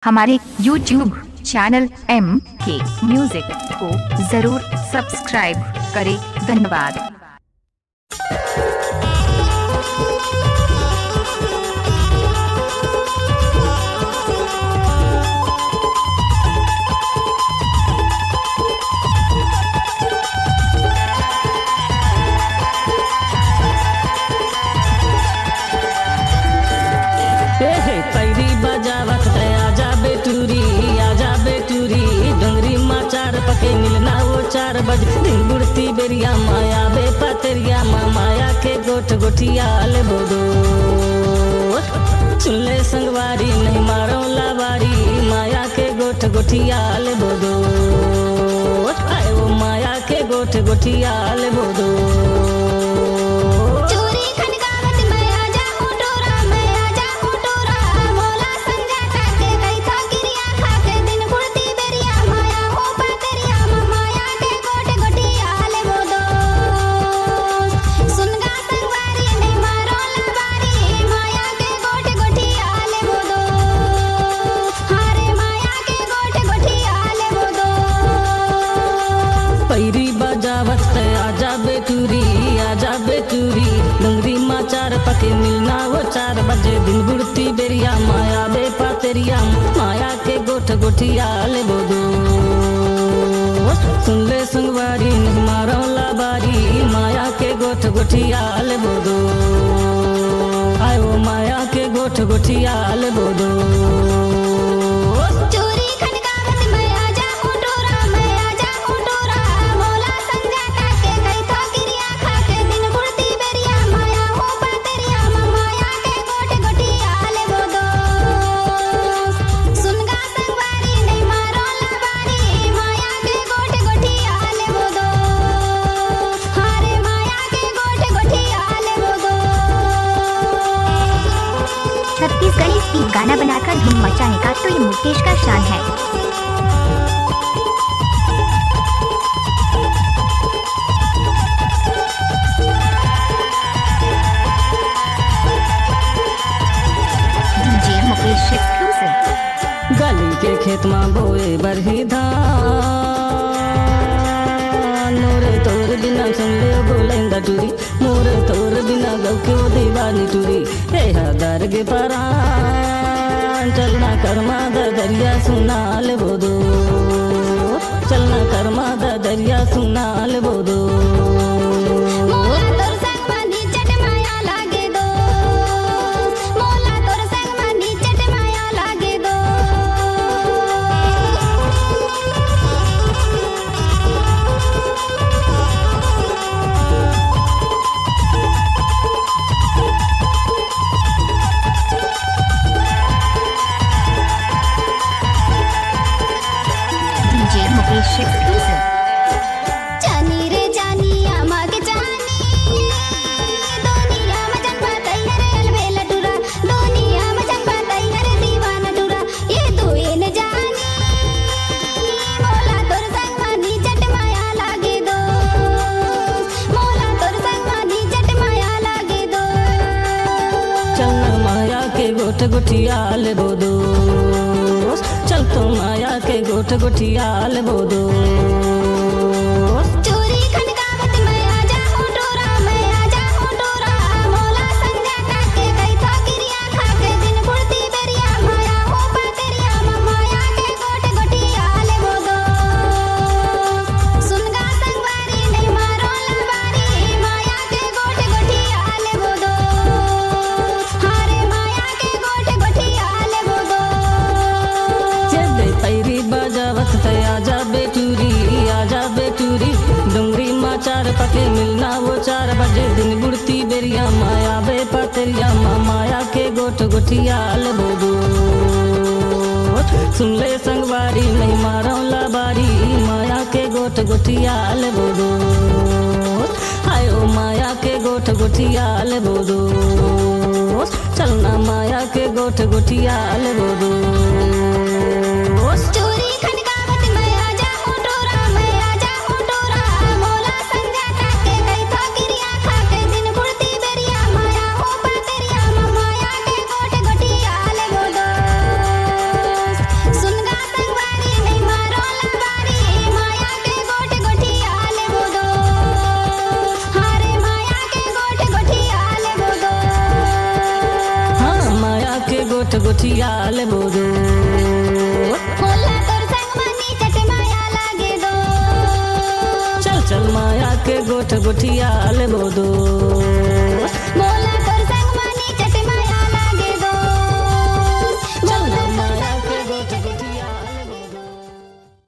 हमारे YouTube channel MK music को जरूर सब्सक्राइब करें। धन्यवाद। पैरी बजावत आजा बेटूरी डोंगरी माँ चार पके मिलना वो 4 बज दिन बुढ़ती बेरिया माया बे पतेरिया माया के गोठ गोठिया ले बोदो चुनले संगवारी नहीं मारो लावारी माया के गोठ गोठिया ले बोदो आए वो माया के गोठ गोठिया ले बोदो। पैरी बजावत आजा बेटूरी डोंगरी माँ 4 पके मिलना वो 4 बजे दिन बुढ़ती बेरिया माया बे पातेरिया माया के गोठ गोठिया ले बोदो सुन ले संगवारी नहीं मारो लाबारी माया के गोठ गोठिया ले बोदो आयो माया के गोठ गोठिया ले बोदो। छत्तीसगढ़ी स्पीड गाना बनाकर धूम मचाने का तो ये मुकेश का शान है। DJ Mukesh exclusive. गली के खेत में बोए बरही धान मोरे तोर बिना सुन ले बोलेंदा टूरी मोरे तोर बिना गौ के दीवानी टूरी हे हदर के परान चलना कर्मा दरिया सुना ले बोदो चलना कर्मा दरिया सुना ले बोदो। जानी रे जानी आमा के जानी दुनिया में जन्म तैयार अलबेला टूरा दुनिया में जन्म तैयार दीवाना टूरा ये तू न जानी मोला तोर संग मानी जट माया लागे दो मोला तोर संग मानी जट माया लागे दो चलना माया के गोठ गोठिया ले बोदो चल तो माया के गोठ गोठिया ले बोदो। चोरी खनकावत मैं आजा हूँ टोरा मोला संगा काके कई था गिरिया खाके दिन बुढ़ती बेरिया माया हो पातेरिया माया के गोठ गोठिया ले बोदो सुनगा संगवारी नहीं मारो लबारी माया के गोठ गोठिया ले बोदो हारे माया के गोठ गोठिया ले बोदो। पैरी बजावत आजा बेटूरी डोंगरी माँ 4 पके मिलना वो 4 बजे दिन बुढ़ती बेरिया माया बे पतेरिया माया के गोठ गोठिया ले बोदो सुन ले संगवारी नहीं मारो लाबारी माया के गोठ गोठिया ले बोदो आयो माया के गोठ गोठिया ले बोदो चलना माया के गोठ गोठिया ले बोदो। चोरी खनकावत मैं आजा हूँ टोरा मोला संगा काके कई था गिरिया खाके दिन बुढ़ती बेरिया माया हो पातेरिया माया के गोठ गोठिया ले बोदो। गोठ गोठिया ले बोदो मोला तोर संग मनी चट माया लागे दो चल चल माया के गोठ गोठिया ले बोदो